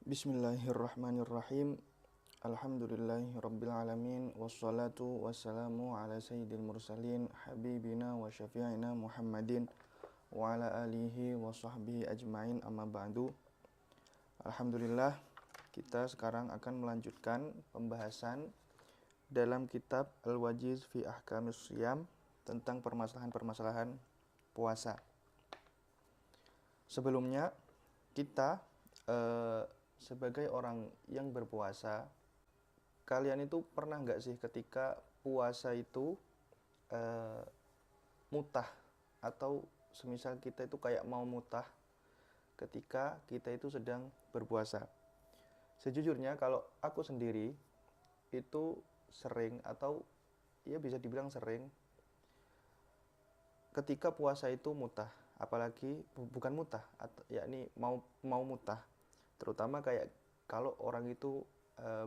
Bismillahirrahmanirrahim. Alhamdulillahirabbil wassalatu wassalamu ala sayyidil mursalin habibina wa syafi'ina Muhammadin wa ala alihi wa sahbihi ajmain amma ba'du. Alhamdulillah, kita sekarang akan melanjutkan pembahasan dalam kitab Al-Wajiz fi Ahkamis Shiyam tentang permasalahan-permasalahan puasa. Sebelumnya kita sebagai orang yang berpuasa, kalian itu pernah nggak sih ketika puasa itu mutah, atau semisal kita itu kayak mau mutah ketika kita itu sedang berpuasa? Sejujurnya kalau aku sendiri itu sering, atau ya bisa dibilang sering, ketika puasa itu mutah, apalagi bukan mutah, yakni mau mutah. Terutama kayak kalau orang itu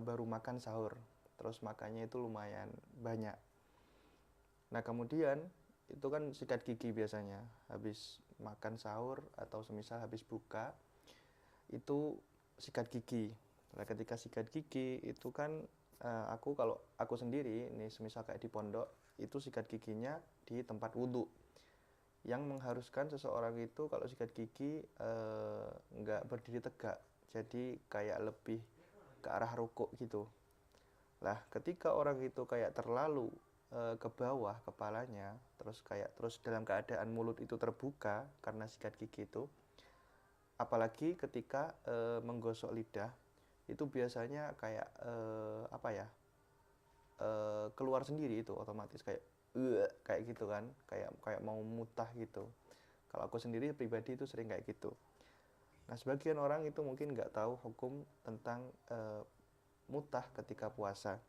baru makan sahur, terus makannya itu lumayan banyak. Nah kemudian itu kan sikat gigi biasanya habis makan sahur atau semisal habis buka itu sikat gigi. Nah ketika sikat gigi itu kan kalau aku sendiri ini semisal kayak di pondok itu sikat giginya di tempat wudhu, yang mengharuskan seseorang itu kalau sikat gigi nggak berdiri tegak, jadi kayak lebih ke arah rukuk gitu. Lah ketika orang itu kayak terlalu ke bawah kepalanya, terus dalam keadaan mulut itu terbuka karena sikat gigi itu, apalagi ketika menggosok lidah, itu biasanya kayak keluar sendiri, itu otomatis kayak gitu kan, kayak mau mutah gitu. Kalau aku sendiri pribadi itu sering kayak gitu. Nah, sebagian orang itu mungkin nggak tahu hukum tentang mutah ketika puasa.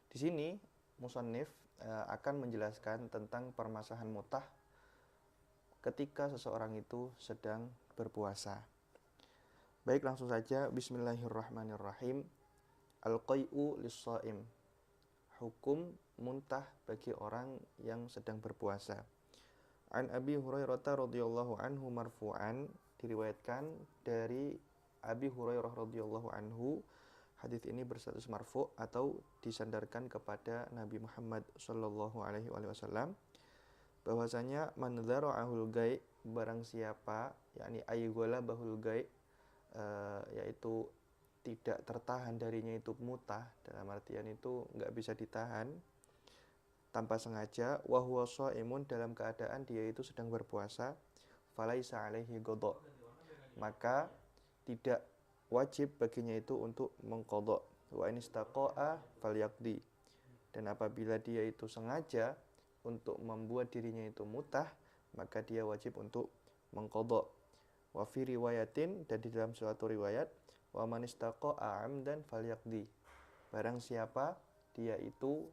Di sini musannif akan menjelaskan tentang permasalahan mutah ketika seseorang itu sedang berpuasa. Baik, langsung saja. Bismillahirrahmanirrahim. Al-qai'u lis-shaim. Hukum muntah bagi orang yang sedang berpuasa. An Abi Hurairah radhiyallahu anhu marfu'an, diriwayatkan dari Abi Hurairah radhiyallahu anhu, hadis ini berstatus marfu' atau disandarkan kepada Nabi Muhammad sallallahu alaihi wasallam, bahwasanya man dzara'ahul gai', barang siapa, yakni ayyughala bahul gai', yaitu tidak tertahan darinya itu mutah, dalam artian itu nggak bisa ditahan tanpa sengaja, wa huwa shaimun, dalam keadaan dia itu sedang berpuasa, falaisa alaihi qada', maka tidak wajib baginya itu untuk mengqadha. Wa in istaqa'a falyaqdi, dan apabila dia itu sengaja untuk membuat dirinya itu mutah, maka dia wajib untuk mengqadha. Wa fi riwayatin, dan di dalam suatu riwayat, wa man istaqa'a amdan falyaqdi, barang siapa dia itu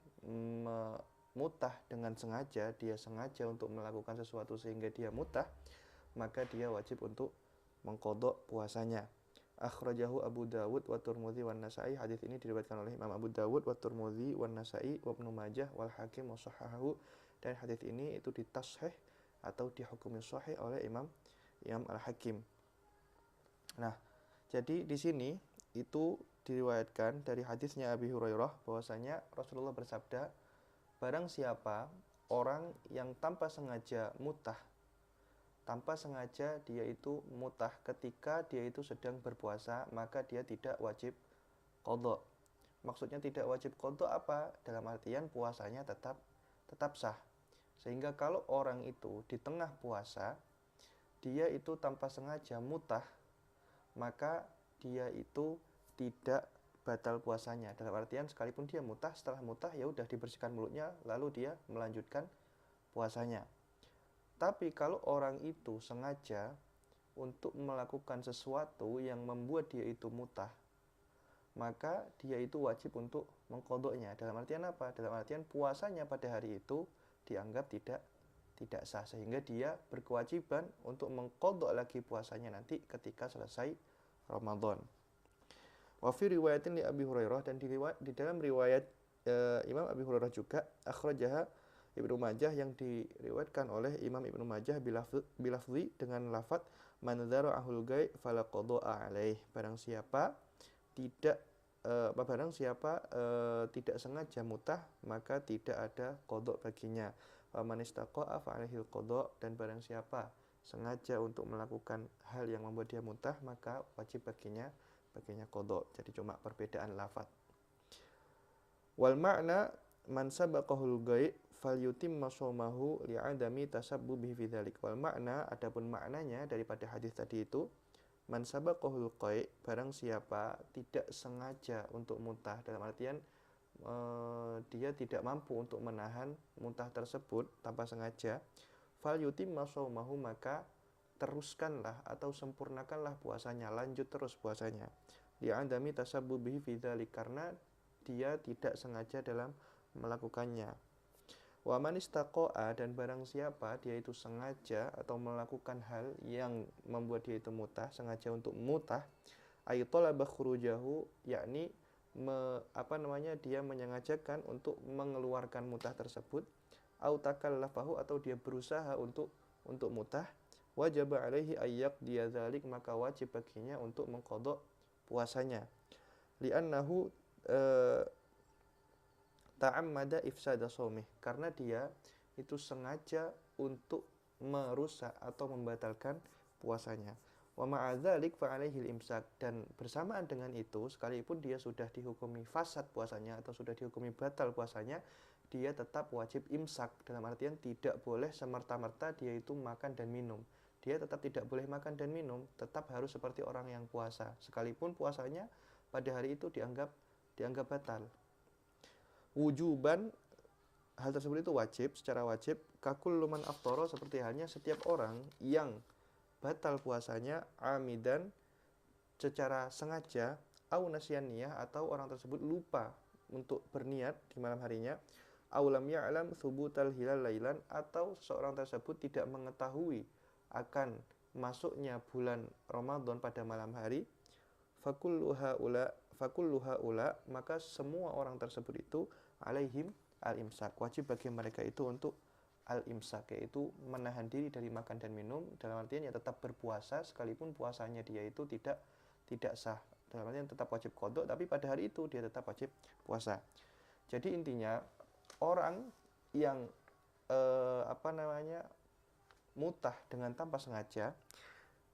mutah dengan sengaja, dia sengaja untuk melakukan sesuatu sehingga dia mutah, maka dia wajib untuk mengqadha puasanya. Akhrajahu Abu Dawud wa Tirmidzi wan Nasa'i, hadis ini diriwayatkan oleh Imam Abu Dawud wa Tirmidzi wan Nasa'i wa Ibnu Majah wal Hakim wa sahahahu, dan hadis ini itu ditashih atau dihukumi sahih oleh Imam Al-Hakim. Nah, jadi di sini itu diriwayatkan dari hadisnya Abi Hurairah bahwasanya Rasulullah bersabda, barang siapa orang yang tanpa sengaja dia itu mutah ketika dia itu sedang berpuasa, maka dia tidak wajib qadha. Maksudnya tidak wajib qadha apa? Dalam artian puasanya tetap sah. Sehingga kalau orang itu di tengah puasa dia itu tanpa sengaja mutah, maka dia itu tidak batal puasanya. Dalam artian sekalipun dia mutah, setelah mutah ya udah dibersihkan mulutnya lalu dia melanjutkan puasanya. Tapi kalau orang itu sengaja untuk melakukan sesuatu yang membuat dia itu mutah, maka dia itu wajib untuk mengqadhanya. Dalam artian apa? Dalam artian puasanya pada hari itu dianggap tidak sah, sehingga dia berkewajiban untuk mengqadha lagi puasanya nanti ketika selesai Ramadan. Wa fi riwayatin li Abi Hurairah, dan di dalam riwayat Imam Abi Hurairah juga, akhrajaha Ibnu Majah yang diriwayatkan oleh Imam Ibnu Majah bilafzi dengan lafaz man dzara'ahul gai fala qada'a alaih. Barang siapa tidak tidak sengaja mutah, maka tidak ada qada baginya. Wa man istaqa'a fa alaihil qada, dan barang siapa sengaja untuk melakukan hal yang membuat dia mutah, maka wajib baginya qada. Jadi cuma perbedaan lafaz. Wal makna man sabaqahul gai falyutimma shaumahu li'adami tasabbubihi fi dzalik. Wal makna, adapun maknanya daripada hadis tadi itu, man sabaqahul gai, barang siapa tidak sengaja untuk muntah, dalam artian dia tidak mampu untuk menahan muntah tersebut tanpa sengaja, falyutimma shaumahu, maka teruskanlah atau sempurnakanlah puasanya, lanjut terus puasanya, li'adami tasabbubihi fi dzalik, karena dia tidak sengaja dalam melakukannya. Wa man istaqa'a, dan barang siapa dia itu sengaja atau melakukan hal yang membuat dia itu mutah, sengaja untuk mutah, ay talaba khurujahu, yakni dia menyengajakan untuk mengeluarkan mutah tersebut, au takallafahu, atau dia berusaha untuk mutah, wajib alaihi ayyak dia dzalik, maka wajib baginya untuk mengqadha puasanya. Li'annahu ta'ammada ifsada shaumih, karena dia itu sengaja untuk merusak atau membatalkan puasanya. Wa ma'a dzalik fa alaihil imsak, dan bersamaan dengan itu, sekalipun dia sudah dihukumi fasad puasanya atau sudah dihukumi batal puasanya, dia tetap wajib imsak, dalam artian tidak boleh semerta-merta dia itu makan dan minum. Dia tetap tidak boleh makan dan minum, tetap harus seperti orang yang puasa, sekalipun puasanya pada hari itu dianggap batal. Wujuban, hal tersebut itu wajib, secara wajib, kakul luman aftoro, seperti halnya setiap orang yang batal puasanya amidan, secara sengaja, au nasyaniyah, atau orang tersebut lupa untuk berniat di malam harinya, au lam ya'lam thubutal hilal lailan, atau seorang tersebut tidak mengetahui akan masuknya bulan Ramadan pada malam hari, fakulluha ula, maka semua orang tersebut itu alaihim al-imsak, wajib bagi mereka itu untuk al-imsak, yaitu menahan diri dari makan dan minum, dalam artian ya tetap berpuasa sekalipun puasanya dia itu tidak sah, dalam artian tetap wajib qadha, tapi pada hari itu dia tetap wajib puasa. Jadi intinya orang yang mutah dengan tanpa sengaja,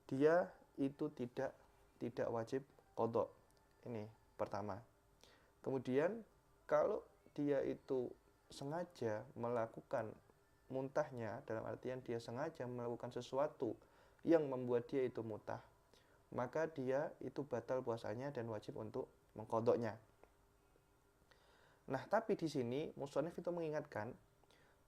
dia itu tidak wajib qadha. Ini pertama. Kemudian kalau dia itu sengaja melakukan muntahnya, dalam artian dia sengaja melakukan sesuatu yang membuat dia itu mutah, maka dia itu batal puasanya dan wajib untuk mengqadhanya. Nah, tapi di sini musannif itu mengingatkan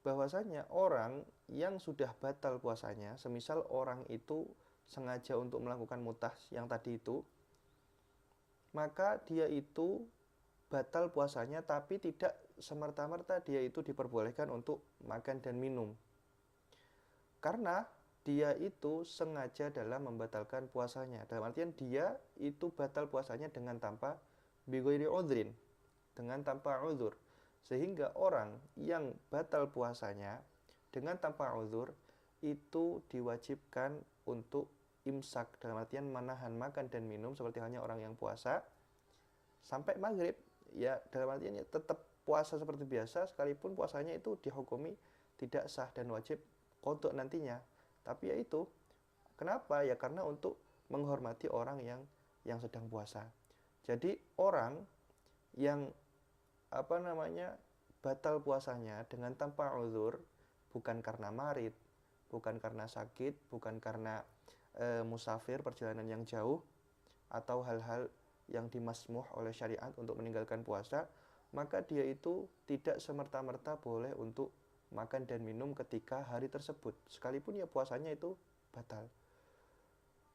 bahwasanya orang yang sudah batal puasanya, semisal orang itu sengaja untuk melakukan mutah yang tadi itu, maka dia itu batal puasanya, tapi tidak semerta-merta dia itu diperbolehkan untuk makan dan minum, karena dia itu sengaja dalam membatalkan puasanya, dalam artian dia itu batal puasanya dengan tanpa bighairi udhrin, dengan tanpa uzur. Sehingga orang yang batal puasanya dengan tanpa uzur itu diwajibkan untuk imsak, dalam artian menahan makan dan minum seperti halnya orang yang puasa sampai maghrib, ya dalam artian ya tetap puasa seperti biasa sekalipun puasanya itu dihukumi tidak sah dan wajib qadha nantinya. Tapi ya itu, kenapa? Ya karena untuk menghormati orang yang sedang puasa. Jadi orang yang batal puasanya dengan tanpa uzur, bukan karena marid, bukan karena sakit, bukan karena musafir, perjalanan yang jauh, atau hal-hal yang dimasmuh oleh syariat untuk meninggalkan puasa, maka dia itu tidak semerta-merta boleh untuk makan dan minum ketika hari tersebut, sekalipun ya puasanya itu batal,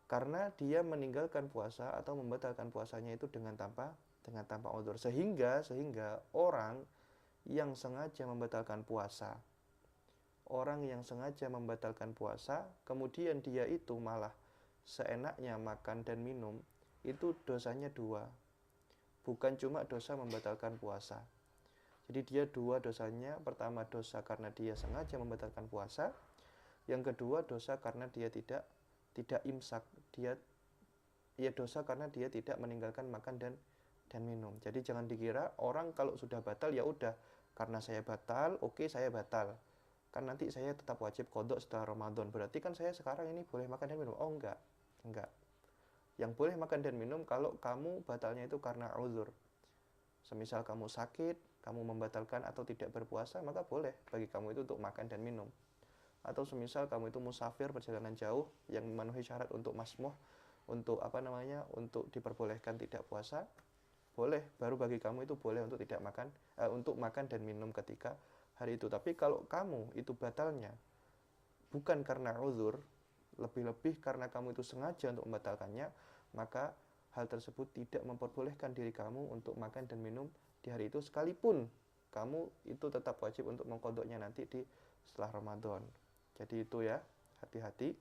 karena dia meninggalkan puasa atau membatalkan puasanya itu dengan tanpa uzur. Sehingga orang yang sengaja membatalkan puasa, kemudian dia itu malah seenaknya makan dan minum, itu dosanya dua, bukan cuma dosa membatalkan puasa. Jadi dia dua dosanya, pertama dosa karena dia sengaja membatalkan puasa, yang kedua dosa karena dia tidak imsak, dia ya dosa karena dia tidak meninggalkan makan dan minum. Jadi jangan dikira orang kalau sudah batal ya udah, karena saya batal, oke saya batal. Kan nanti saya tetap wajib qadha setelah Ramadan. Berarti kan saya sekarang ini boleh makan dan minum. Oh enggak. Enggak. Yang boleh makan dan minum kalau kamu batalnya itu karena uzur. Semisal kamu sakit, kamu membatalkan atau tidak berpuasa, maka boleh bagi kamu itu untuk makan dan minum. Atau semisal kamu itu musafir perjalanan jauh yang memenuhi syarat untuk masmuh, untuk untuk diperbolehkan tidak puasa, boleh, baru bagi kamu itu boleh untuk tidak makan, untuk makan dan minum ketika hari itu. Tapi kalau kamu itu batalnya bukan karena uzur, lebih-lebih karena kamu itu sengaja untuk membatalkannya, maka hal tersebut tidak memperbolehkan diri kamu untuk makan dan minum di hari itu, sekalipun kamu itu tetap wajib untuk mengqadhanya nanti di setelah Ramadan. Jadi itu ya, hati-hati.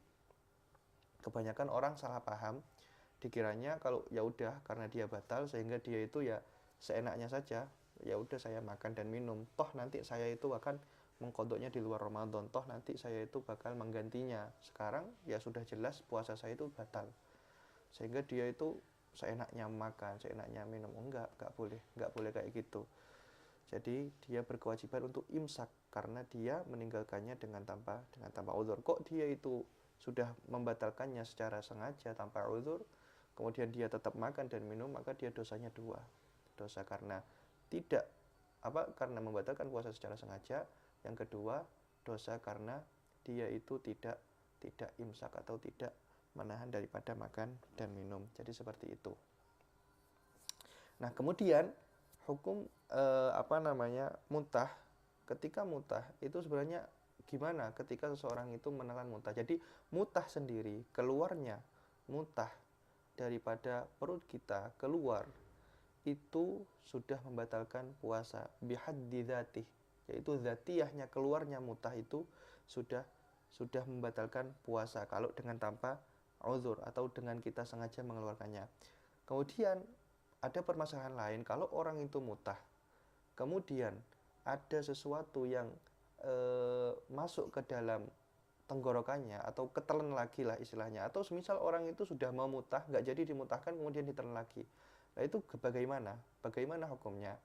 Kebanyakan orang salah paham, dikiranya kalau ya udah karena dia batal sehingga dia itu ya seenaknya saja, ya udah saya makan dan minum, toh nanti saya itu akan mengqadhanya di luar Ramadan, toh nanti saya itu bakal menggantinya, sekarang ya sudah jelas puasa saya itu batal, sehingga dia itu seenaknya makan, seenaknya minum. Enggak boleh kayak gitu. Jadi dia berkewajiban untuk imsak karena dia meninggalkannya dengan tanpa uzur. Kok dia itu sudah membatalkannya secara sengaja tanpa uzur, kemudian dia tetap makan dan minum, maka dia dosanya dua. Dosa karena tidak karena membatalkan puasa secara sengaja, yang kedua dosa karena dia itu tidak imsak atau tidak menahan daripada makan dan minum. Jadi seperti itu. Nah, kemudian hukum muntah. Ketika muntah itu sebenarnya gimana ketika seseorang itu menelan muntah. Jadi muntah sendiri, keluarnya muntah daripada perut kita keluar itu sudah membatalkan puasa bihaddi dzatih, yaitu zatiyahnya keluarnya muntah itu sudah membatalkan puasa kalau dengan tanpa uzur atau dengan kita sengaja mengeluarkannya. Kemudian ada permasalahan lain, kalau orang itu muntah kemudian ada sesuatu yang masuk ke dalam tenggorokannya atau ketelan lagi lah istilahnya, atau semisal orang itu sudah mau muntah nggak jadi dimutahkan kemudian ditelan lagi. Nah itu bagaimana hukumnya?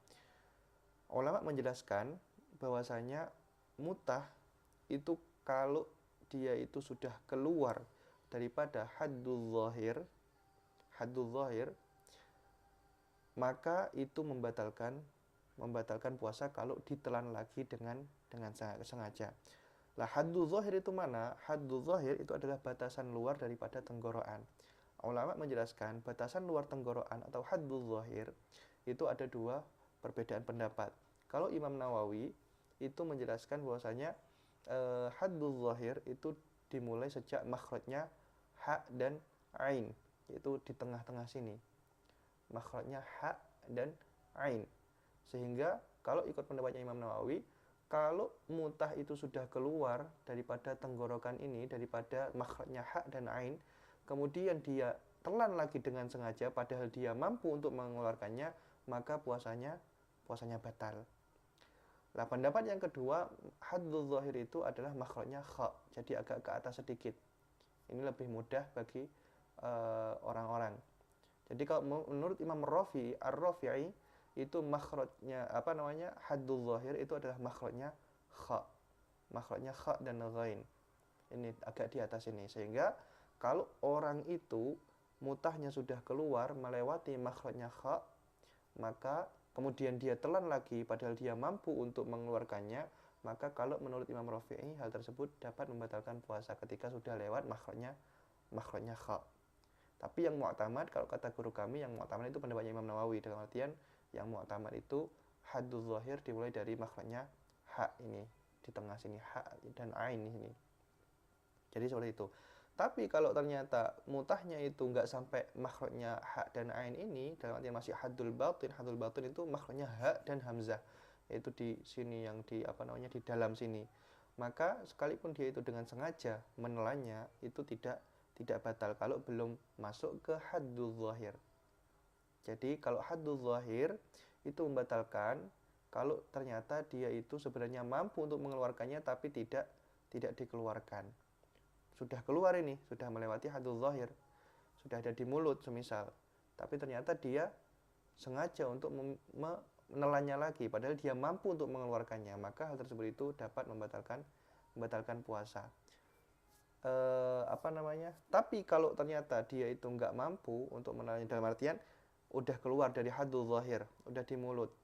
Ulama menjelaskan bahwasanya muntah itu kalau dia itu sudah keluar daripada haddul zahir, maka itu membatalkan puasa kalau ditelan lagi dengan sengaja. Lah haddul zahir itu mana? Haddul zahir itu adalah batasan luar daripada tenggorokan. Ulama menjelaskan batasan luar tenggorokan atau haddul zahir itu ada dua perbedaan pendapat. Kalau Imam Nawawi itu menjelaskan bahwasanya haddul zahir itu dimulai sejak makhrajnya ha dan ain, yaitu di tengah-tengah sini. Makhrajnya ha dan ain. Sehingga kalau ikut pendapatnya Imam Nawawi, kalau muntah itu sudah keluar daripada tenggorokan ini, daripada makhrajnya ha dan ain, kemudian dia telan lagi dengan sengaja padahal dia mampu untuk mengeluarkannya, maka puasanya batal. Nah, pendapat yang kedua, haddul zahir itu adalah makhrajnya kha, jadi agak ke atas sedikit. Ini lebih mudah bagi orang-orang. Jadi kalau menurut Imam Rafi'i, Ar-Rafi'i itu makhrajnya haddul zahir itu adalah makhrajnya kha. Makhrajnya kha dan ghain. Ini agak di atas ini, sehingga kalau orang itu mutahnya sudah keluar melewati makhrajnya kha, maka kemudian dia telan lagi padahal dia mampu untuk mengeluarkannya, maka kalau menurut Imam Rafi'i hal tersebut dapat membatalkan puasa ketika sudah lewat makhrajnya kha. Tapi yang mu'tamad, kalau kata guru kami, yang mu'tamad itu pendapatnya Imam Nawawi, dalam artian yang mu'tamad itu haddul zahir dimulai dari makhrajnya ha ini, di tengah sini, ha dan ain ini. Jadi seperti itu. Tapi kalau ternyata mutahnya itu nggak sampai makhrajnya ha dan ain ini, dalam artian masih haddul batin itu makhrajnya ha dan hamzah, yaitu di sini yang di di dalam sini. Maka sekalipun dia itu dengan sengaja menelannya, itu tidak batal kalau belum masuk ke haddul zahir. Jadi kalau haddul zahir itu membatalkan kalau ternyata dia itu sebenarnya mampu untuk mengeluarkannya tapi tidak dikeluarkan. Sudah keluar ini, sudah melewati haddul zahir, sudah ada di mulut semisal, tapi ternyata dia sengaja untuk menelannya lagi padahal dia mampu untuk mengeluarkannya, maka hal tersebut itu dapat membatalkan puasa. Tapi kalau ternyata dia itu nggak mampu untuk menelannya, dalam artian udah keluar dari haddul zahir, udah di mulut,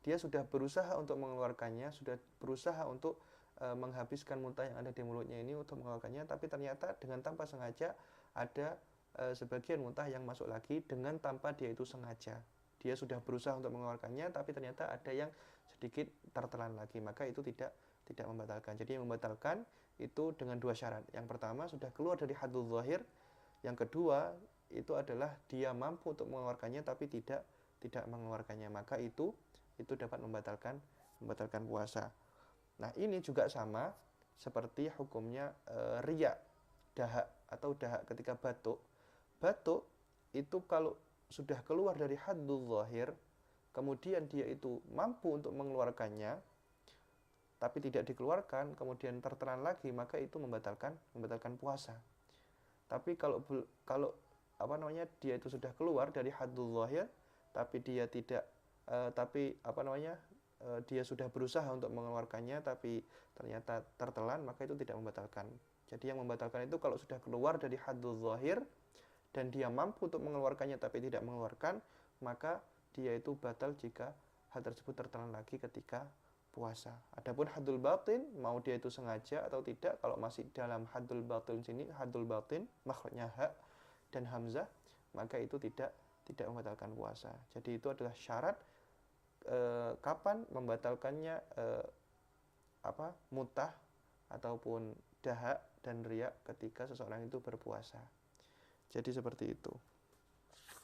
dia sudah berusaha untuk mengeluarkannya, sudah berusaha untuk menghabiskan muntah yang ada di mulutnya ini untuk mengeluarkannya, tapi ternyata dengan tanpa sengaja ada sebagian muntah yang masuk lagi dengan tanpa dia itu sengaja. Dia sudah berusaha untuk mengeluarkannya, tapi ternyata ada yang sedikit tertelan lagi, maka itu tidak membatalkan. Jadi yang membatalkan itu dengan dua syarat. Yang pertama sudah keluar dari haddul zahir, yang kedua itu adalah dia mampu untuk mengeluarkannya tapi tidak mengeluarkannya, maka itu dapat membatalkan puasa. Nah, ini juga sama seperti hukumnya riya, dahak atau dahak ketika batuk. Batuk itu kalau sudah keluar dari haddul zahir, kemudian dia itu mampu untuk mengeluarkannya tapi tidak dikeluarkan, kemudian tertelan lagi, maka itu membatalkan puasa. Tapi kalau dia itu sudah keluar dari haddul zahir tapi dia tidak dia sudah berusaha untuk mengeluarkannya tapi ternyata tertelan, maka itu tidak membatalkan. Jadi yang membatalkan itu kalau sudah keluar dari haddul zahir dan dia mampu untuk mengeluarkannya tapi tidak mengeluarkan, maka dia itu batal jika hal tersebut tertelan lagi ketika puasa. Adapun haddul batin, mau dia itu sengaja atau tidak, kalau masih dalam haddul batin sini, haddul batin makhrajnya ha dan hamzah, maka itu tidak membatalkan puasa. Jadi itu adalah syarat kapan membatalkannya mutah ataupun dahak dan riya ketika seseorang itu berpuasa. Jadi seperti itu.